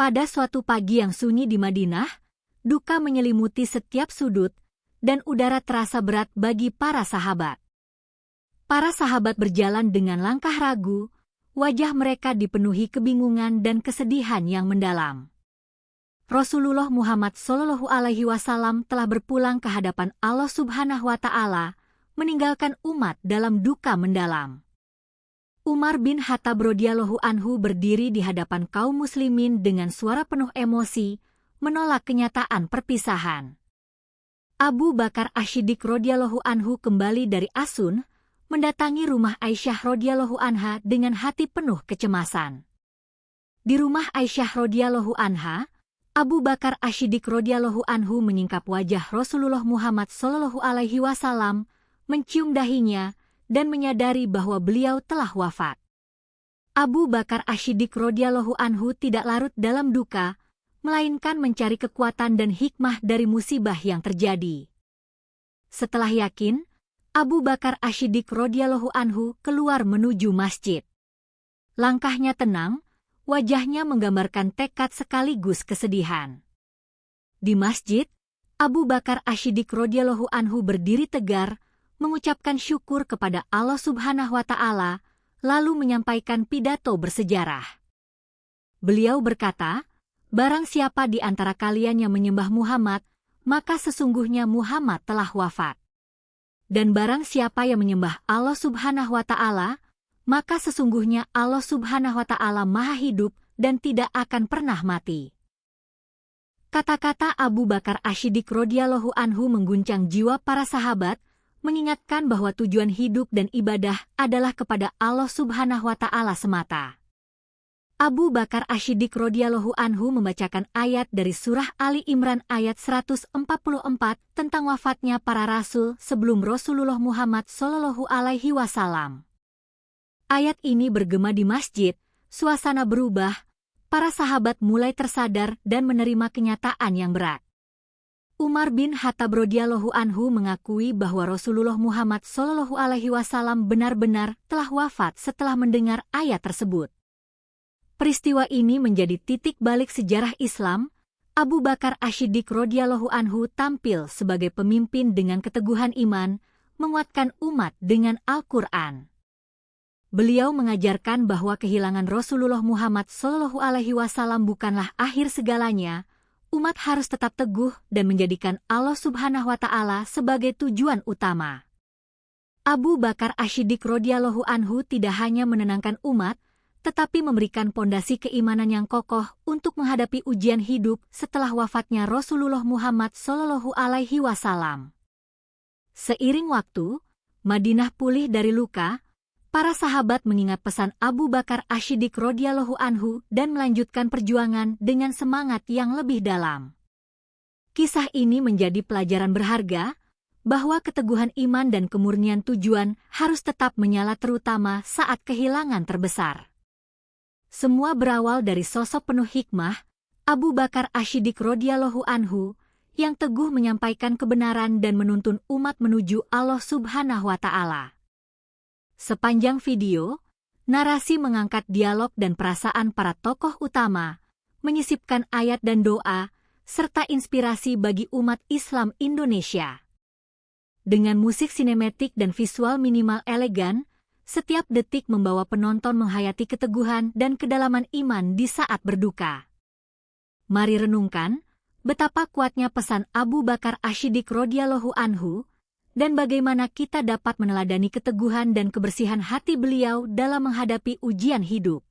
Pada suatu pagi yang sunyi di Madinah, duka menyelimuti setiap sudut, dan udara terasa berat bagi para sahabat. Para sahabat berjalan dengan langkah ragu, wajah mereka dipenuhi kebingungan dan kesedihan yang mendalam. Rasulullah Muhammad SAW telah berpulang ke hadapan Allah Subhanahu wa Ta'ala, meninggalkan umat dalam duka mendalam. Umar bin Khattab radhiyallahu anhu berdiri di hadapan kaum muslimin dengan suara penuh emosi, menolak kenyataan perpisahan. Abu Bakar Asy-Siddiq radhiyallahu anhu kembali dari Asun, mendatangi rumah Aisyah radhiyallahu anha dengan hati penuh kecemasan. Di rumah Aisyah radhiyallahu anha, Abu Bakar Asy-Siddiq radhiyallahu anhu menyingkap wajah Rasulullah Muhammad SAW, mencium dahinya, dan menyadari bahwa beliau telah wafat. Abu Bakar Asy-Siddiq radhiyallahu anhu tidak larut dalam duka, melainkan mencari kekuatan dan hikmah dari musibah yang terjadi. Setelah yakin, Abu Bakar Asy-Siddiq radhiyallahu anhu keluar menuju masjid. Langkahnya tenang, wajahnya menggambarkan tekad sekaligus kesedihan. Di masjid, Abu Bakar Asy-Siddiq radhiyallahu anhu berdiri tegar, mengucapkan syukur kepada Allah Subhanahu wa Ta'ala, lalu menyampaikan pidato bersejarah. Beliau berkata, "Barang siapa di antara kalian yang menyembah Muhammad, maka sesungguhnya Muhammad telah wafat. Dan barang siapa yang menyembah Allah Subhanahu wa Ta'ala, maka sesungguhnya Allah Subhanahu wa Ta'ala Maha Hidup dan tidak akan pernah mati." Kata-kata Abu Bakar Asy-Siddiq radhiyallahu anhu mengguncang jiwa para sahabat, mengingatkan bahwa tujuan hidup dan ibadah adalah kepada Allah Subhanahu wa Ta'ala semata. Abu Bakar Asy-Siddiq radhiyallahu anhu membacakan ayat dari surah Ali Imran ayat 144 tentang wafatnya para rasul sebelum Rasulullah Muhammad SAW. Ayat ini bergema di masjid, suasana berubah, para sahabat mulai tersadar dan menerima kenyataan yang berat. Umar bin Khattab radhiyallahu anhu mengakui bahwa Rasulullah Muhammad SAW benar-benar telah wafat setelah mendengar ayat tersebut. Peristiwa ini menjadi titik balik sejarah Islam. Abu Bakar Asy-Siddiq radhiyallahu anhu tampil sebagai pemimpin dengan keteguhan iman, menguatkan umat dengan Al-Quran. Beliau mengajarkan bahwa kehilangan Rasulullah Muhammad SAW bukanlah akhir segalanya. Umat harus tetap teguh dan menjadikan Allah Subhanahu wa Ta'ala sebagai tujuan utama. Abu Bakar Asy-Siddiq radhiyallahu anhu tidak hanya menenangkan umat, tetapi memberikan pondasi keimanan yang kokoh untuk menghadapi ujian hidup setelah wafatnya Rasulullah Muhammad SAW. Seiring waktu, Madinah pulih dari luka. Para sahabat mengingat pesan Abu Bakar Asy-Siddiq radhiyallahu anhu dan melanjutkan perjuangan dengan semangat yang lebih dalam. Kisah ini menjadi pelajaran berharga bahwa keteguhan iman dan kemurnian tujuan harus tetap menyala terutama saat kehilangan terbesar. Semua berawal dari sosok penuh hikmah, Abu Bakar Asy-Siddiq radhiyallahu anhu, yang teguh menyampaikan kebenaran dan menuntun umat menuju Allah Subhanahu wa Ta'ala. Sepanjang video, narasi mengangkat dialog dan perasaan para tokoh utama, menyisipkan ayat dan doa, serta inspirasi bagi umat Islam Indonesia. Dengan musik sinematik dan visual minimal elegan, setiap detik membawa penonton menghayati keteguhan dan kedalaman iman di saat berduka. Mari renungkan, betapa kuatnya pesan Abu Bakar Asy-Siddiq radhiyallahu anhu, dan bagaimana kita dapat meneladani keteguhan dan kebersihan hati beliau dalam menghadapi ujian hidup.